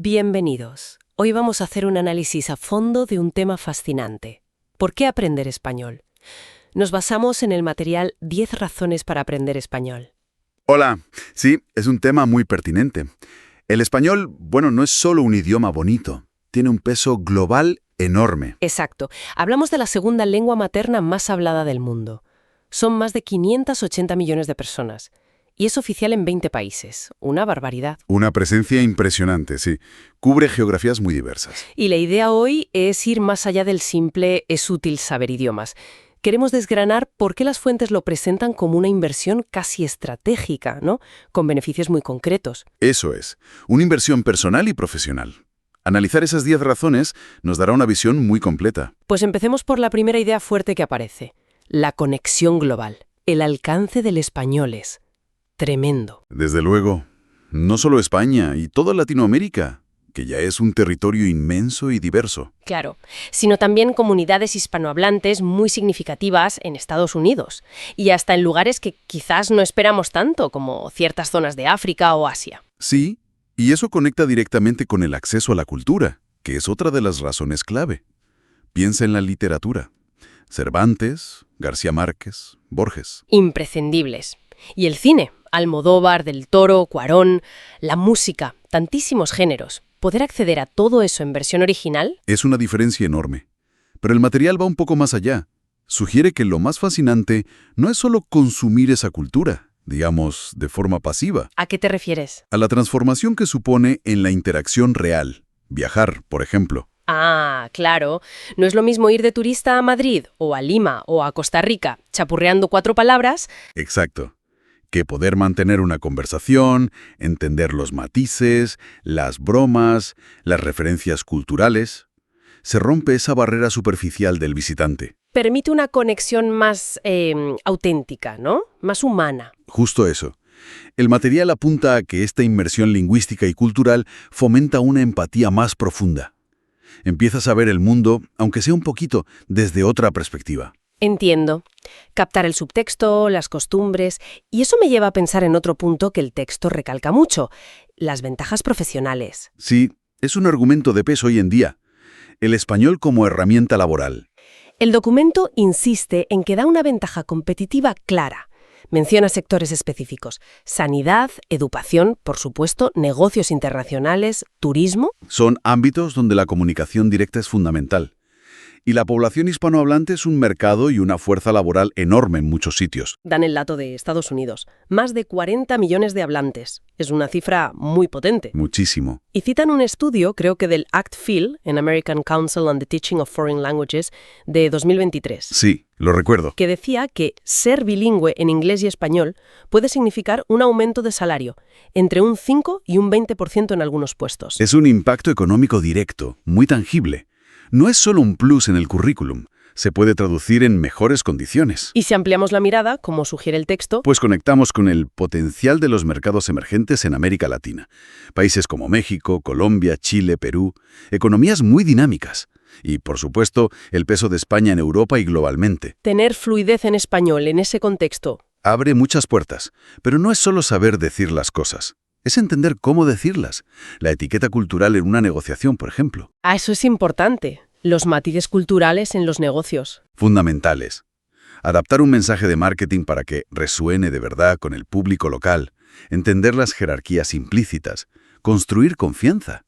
Bienvenidos. Hoy vamos a hacer un análisis a fondo de un tema fascinante. ¿Por qué aprender español? Nos basamos en el material 10 razones para aprender español. Hola, sí, es un tema muy pertinente. El español, no es solo un idioma bonito, tiene un peso global enorme. Exacto. Hablamos de la segunda lengua materna más hablada del mundo. Son más de 580 millones de personas. Y es oficial en 20 países. Una barbaridad. Una presencia impresionante, sí. Cubre geografías muy diversas. Y la idea hoy es ir más allá del simple es útil saber idiomas. Queremos desgranar por qué las fuentes lo presentan como una inversión casi estratégica, ¿no? Con beneficios muy concretos. Eso es, una inversión personal y profesional. Analizar esas 10 razones nos dará una visión muy completa. Pues empecemos por la primera idea fuerte que aparece. La conexión global. El alcance del español es tremendo. Desde luego, no solo España y toda Latinoamérica, que ya es un territorio inmenso y diverso. Claro, sino también comunidades hispanohablantes muy significativas en Estados Unidos y hasta en lugares que quizás no esperamos tanto, como ciertas zonas de África o Asia. Sí, y eso conecta directamente con el acceso a la cultura, que es otra de las razones clave. Piensa en la literatura. Cervantes, García Márquez, Borges. Imprescindibles. Y el cine, Almodóvar, Del Toro, Cuarón, la música, tantísimos géneros. ¿Poder acceder a todo eso en versión original? Es una diferencia enorme. Pero el material va un poco más allá. Sugiere que lo más fascinante no es solo consumir esa cultura, digamos, de forma pasiva. ¿A qué te refieres? A la transformación que supone en la interacción real. Viajar, por ejemplo. Ah, claro. No es lo mismo ir de turista a Madrid, o a Lima, o a Costa Rica, chapurreando 4 palabras. Exacto. Que poder mantener una conversación, entender los matices, las bromas, las referencias culturales. Se rompe esa barrera superficial del visitante. Permite una conexión más auténtica, ¿no? Más humana. Justo eso. El material apunta a que esta inmersión lingüística y cultural fomenta una empatía más profunda. Empiezas a ver el mundo, aunque sea un poquito, desde otra perspectiva. Entiendo. Captar el subtexto, las costumbres, y eso me lleva a pensar en otro punto que el texto recalca mucho, las ventajas profesionales. Sí, es un argumento de peso hoy en día. El español como herramienta laboral. El documento insiste en que da una ventaja competitiva clara. Menciona sectores específicos: sanidad, educación, por supuesto, negocios internacionales, turismo. Son ámbitos donde la comunicación directa es fundamental. Y la población hispanohablante es un mercado y una fuerza laboral enorme en muchos sitios. Dan el dato de Estados Unidos. Más de 40 millones de hablantes. Es una cifra muy potente. Muchísimo. Y citan un estudio, creo que del ACT-FIL, en American Council on the Teaching of Foreign Languages, de 2023. Sí, lo recuerdo. Que decía que ser bilingüe en inglés y español puede significar un aumento de salario, entre un 5 y un 20% en algunos puestos. Es un impacto económico directo, muy tangible. No es solo un plus en el currículum, se puede traducir en mejores condiciones. Y si ampliamos la mirada, como sugiere el texto, Pues conectamos con el potencial de los mercados emergentes en América Latina. Países como México, Colombia, Chile, Perú, economías muy dinámicas. Y, por supuesto, el peso de España en Europa y globalmente. tener fluidez en español en ese contexto. Abre muchas puertas, pero no es solo saber decir las cosas. Es entender cómo decirlas. La etiqueta cultural en una negociación, por ejemplo. Eso es importante. Los matices culturales en los negocios. Fundamentales. Adaptar un mensaje de marketing para que resuene de verdad con el público local. Entender las jerarquías implícitas. Construir confianza.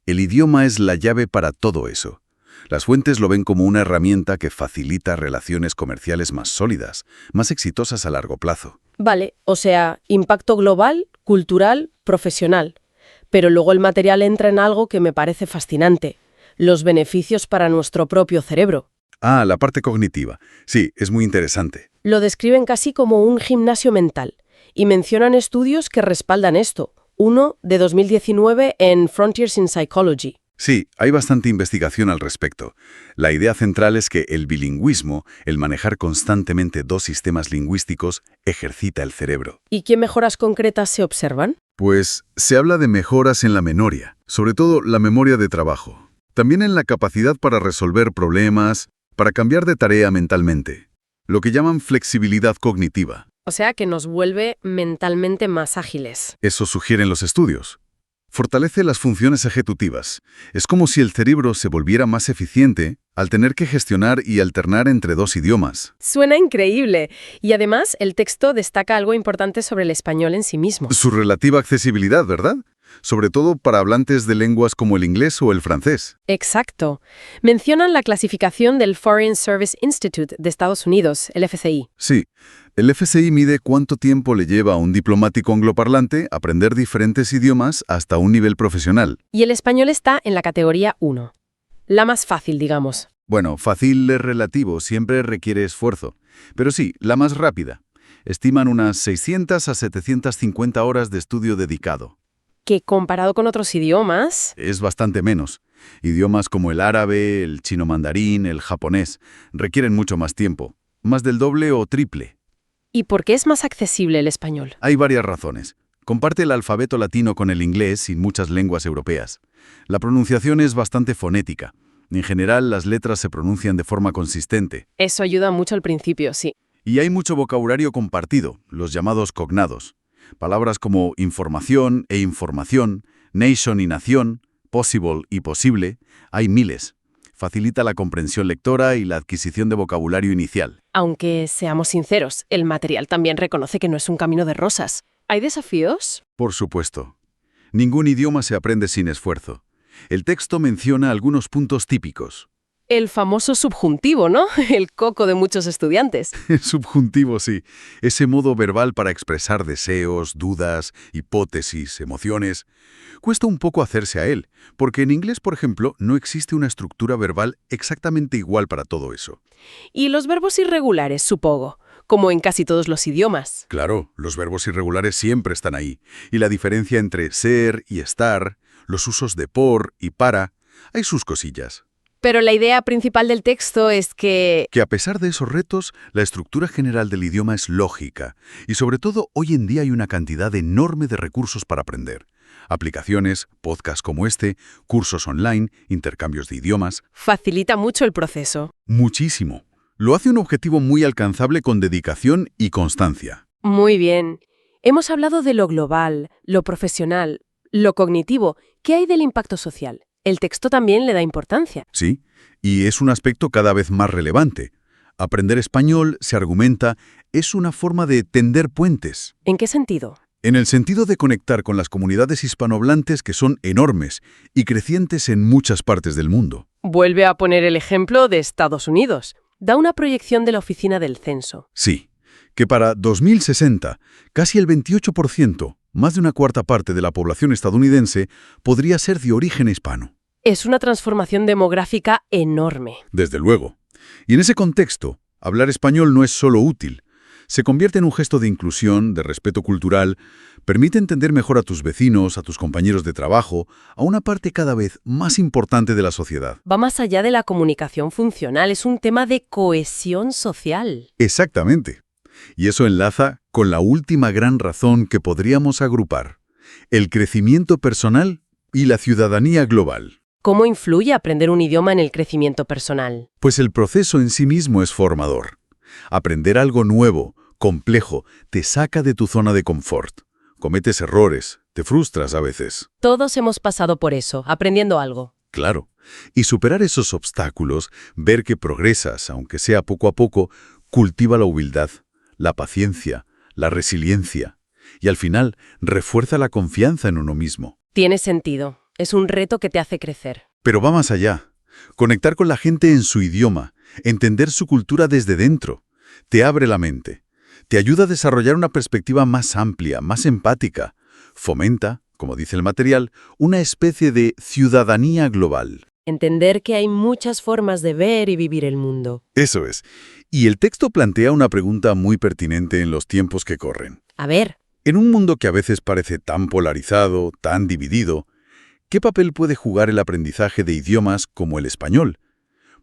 El idioma es la llave para todo eso. Las fuentes lo ven como una herramienta que facilita relaciones comerciales más sólidas, más exitosas a largo plazo. Vale, o sea, impacto global, cultural, profesional. Pero luego el material entra en algo que me parece fascinante: los beneficios para nuestro propio cerebro. Ah, la parte cognitiva. Sí, es muy interesante. Lo describen casi como un gimnasio mental y mencionan estudios que respaldan esto. Uno de 2019 en Frontiers in Psychology. Sí, hay bastante investigación al respecto. La idea central es que el bilingüismo, el manejar constantemente 2 sistemas lingüísticos, ejercita el cerebro. ¿Y qué mejoras concretas se observan? Pues se habla de mejoras en la memoria, sobre todo la memoria de trabajo. También en la capacidad para resolver problemas, para cambiar de tarea mentalmente. Lo que llaman flexibilidad cognitiva. O sea, que nos vuelve mentalmente más ágiles. Eso sugieren los estudios. Fortalece las funciones ejecutivas. Es como si el cerebro se volviera más eficiente al tener que gestionar y alternar entre dos idiomas. Suena increíble. Y además, el texto destaca algo importante sobre el español en sí mismo. Su relativa accesibilidad, ¿verdad? Sobre todo para hablantes de lenguas como el inglés o el francés. Exacto. Mencionan la clasificación del Foreign Service Institute de Estados Unidos, el FCI. Sí, el FCI mide cuánto tiempo le lleva a un diplomático angloparlante aprender diferentes idiomas hasta un nivel profesional. Y el español está en la categoría 1. La más fácil, digamos. Bueno, fácil es relativo, siempre requiere esfuerzo. Pero sí, la más rápida. Estiman unas 600 a 750 horas de estudio dedicado. Que comparado con otros idiomas... Es bastante menos. Idiomas como el árabe, el chino mandarín, el japonés requieren mucho más tiempo, más del doble o triple. ¿Y por qué es más accesible el español? Hay varias razones. Comparte el alfabeto latino con el inglés y muchas lenguas europeas. La pronunciación es bastante fonética. En general, las letras se pronuncian de forma consistente. Eso ayuda mucho al principio, sí. Y hay mucho vocabulario compartido, los llamados cognados. Palabras como información e información, nation y nación, possible y posible, hay miles. Facilita la comprensión lectora y la adquisición de vocabulario inicial. Aunque, seamos sinceros, el material también reconoce que no es un camino de rosas. ¿Hay desafíos? Por supuesto. Ningún idioma se aprende sin esfuerzo. El texto menciona algunos puntos típicos. El famoso subjuntivo, ¿no? El coco de muchos estudiantes. El subjuntivo, sí. Ese modo verbal para expresar deseos, dudas, hipótesis, emociones. Cuesta un poco hacerse a él, porque en inglés, por ejemplo, no existe una estructura verbal exactamente igual para todo eso. Y los verbos irregulares, supongo, como en casi todos los idiomas. Claro, los verbos irregulares siempre están ahí. Y la diferencia entre ser y estar, los usos de por y para, hay sus cosillas. Pero la idea principal del texto es que... Que a pesar de esos retos, la estructura general del idioma es lógica. Y sobre todo, hoy en día hay una cantidad enorme de recursos para aprender. Aplicaciones, podcasts como este, cursos online, intercambios de idiomas. Facilita mucho el proceso. Muchísimo. Lo hace un objetivo muy alcanzable con dedicación y constancia. Muy bien. Hemos hablado de lo global, lo profesional, lo cognitivo. ¿Qué hay del impacto social? El texto también le da importancia. Sí, y es un aspecto cada vez más relevante. Aprender español, se argumenta, es una forma de tender puentes. ¿En qué sentido? En el sentido de conectar con las comunidades hispanohablantes que son enormes y crecientes en muchas partes del mundo. Vuelve a poner el ejemplo de Estados Unidos. Da una proyección de la Oficina del Censo. Sí, que para 2060, casi el 28%, más de una cuarta parte de la población estadounidense, podría ser de origen hispano. Es una transformación demográfica enorme. Desde luego. Y en ese contexto, hablar español no es solo útil. Se convierte en un gesto de inclusión, de respeto cultural, permite entender mejor a tus vecinos, a tus compañeros de trabajo, a una parte cada vez más importante de la sociedad. Va más allá de la comunicación funcional, es un tema de cohesión social. Exactamente. Y eso enlaza con la última gran razón que podríamos agrupar: el crecimiento personal y la ciudadanía global. ¿Cómo influye aprender un idioma en el crecimiento personal? Pues el proceso en sí mismo es formador. Aprender algo nuevo, complejo, te saca de tu zona de confort. Cometes errores, te frustras a veces. Todos hemos pasado por eso, aprendiendo algo. Claro. Y superar esos obstáculos, ver que progresas, aunque sea poco a poco, cultiva la humildad, la paciencia, la resiliencia. Y al final, refuerza la confianza en uno mismo. Tiene sentido. Es un reto que te hace crecer. Pero va más allá. Conectar con la gente en su idioma, entender su cultura desde dentro, te abre la mente. Te ayuda a desarrollar una perspectiva más amplia, más empática. Fomenta, como dice el material, una especie de ciudadanía global. Entender que hay muchas formas de ver y vivir el mundo. Eso es. Y el texto plantea una pregunta muy pertinente en los tiempos que corren. A ver. En un mundo que a veces parece tan polarizado, tan dividido, ¿qué papel puede jugar el aprendizaje de idiomas como el español?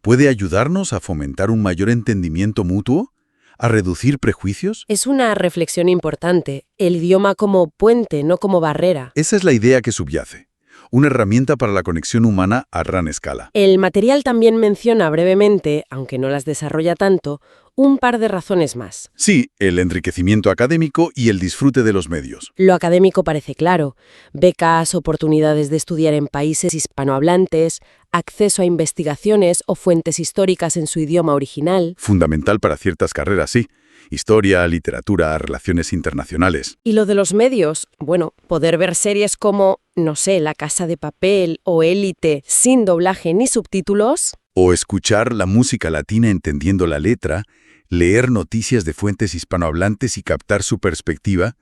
¿Puede ayudarnos a fomentar un mayor entendimiento mutuo? ¿A reducir prejuicios? Es una reflexión importante. El idioma como puente, no como barrera. Esa es la idea que subyace. Una herramienta para la conexión humana a gran escala. El material también menciona brevemente, aunque no las desarrolla tanto, un par de razones más. Sí, el enriquecimiento académico y el disfrute de los medios. Lo académico parece claro. Becas, oportunidades de estudiar en países hispanohablantes, acceso a investigaciones o fuentes históricas en su idioma original. Fundamental para ciertas carreras, sí. Historia, literatura, relaciones internacionales. Y lo de los medios, bueno, poder ver series como, no sé, La Casa de Papel o Élite sin doblaje ni subtítulos. O escuchar la música latina entendiendo la letra, leer noticias de fuentes hispanohablantes y captar su perspectiva,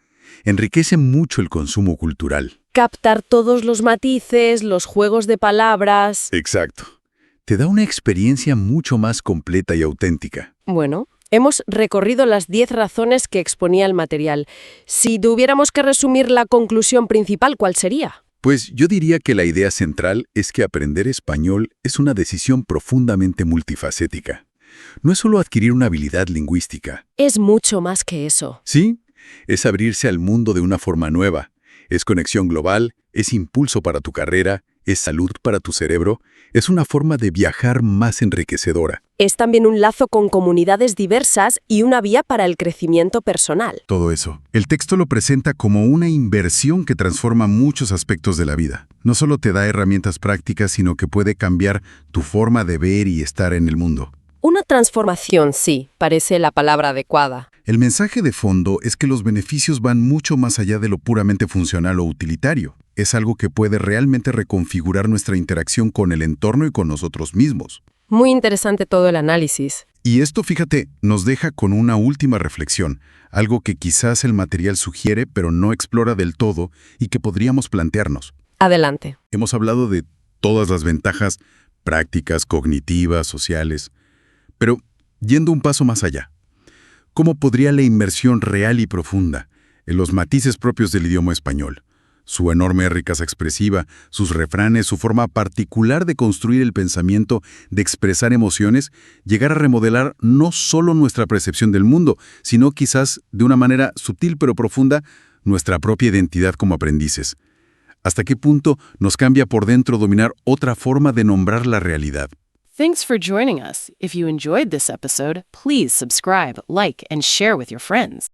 enriquece mucho el consumo cultural. Captar todos los matices, los juegos de palabras. Exacto. Te da una experiencia mucho más completa y auténtica. Bueno, hemos recorrido las 10 razones que exponía el material. Si tuviéramos que resumir la conclusión principal, ¿cuál sería? Pues yo diría que la idea central es que aprender español es una decisión profundamente multifacética. No es solo adquirir una habilidad lingüística. Es mucho más que eso. Sí, es abrirse al mundo de una forma nueva. Es conexión global, es impulso para tu carrera, es salud para tu cerebro, es una forma de viajar más enriquecedora. Es también un lazo con comunidades diversas y una vía para el crecimiento personal. Todo eso. El texto lo presenta como una inversión que transforma muchos aspectos de la vida. No solo te da herramientas prácticas, sino que puede cambiar tu forma de ver y estar en el mundo. Una transformación, sí, parece la palabra adecuada. El mensaje de fondo es que los beneficios van mucho más allá de lo puramente funcional o utilitario. Es algo que puede realmente reconfigurar nuestra interacción con el entorno y con nosotros mismos. Muy interesante todo el análisis. Y esto, fíjate, nos deja con una última reflexión, algo que quizás el material sugiere pero no explora del todo y que podríamos plantearnos. Adelante. Hemos hablado de todas las ventajas prácticas, cognitivas, sociales, pero yendo un paso más allá, ¿cómo podría la inmersión real y profunda en los matices propios del idioma español, su enorme riqueza expresiva, sus refranes, su forma particular de construir el pensamiento, de expresar emociones, llegar a remodelar no solo nuestra percepción del mundo, sino quizás de una manera sutil pero profunda nuestra propia identidad como aprendices? ¿Hasta qué punto nos cambia por dentro dominar otra forma de nombrar la realidad? Thanks for joining us. If you enjoyed this episode, please subscribe, like, and share with your friends.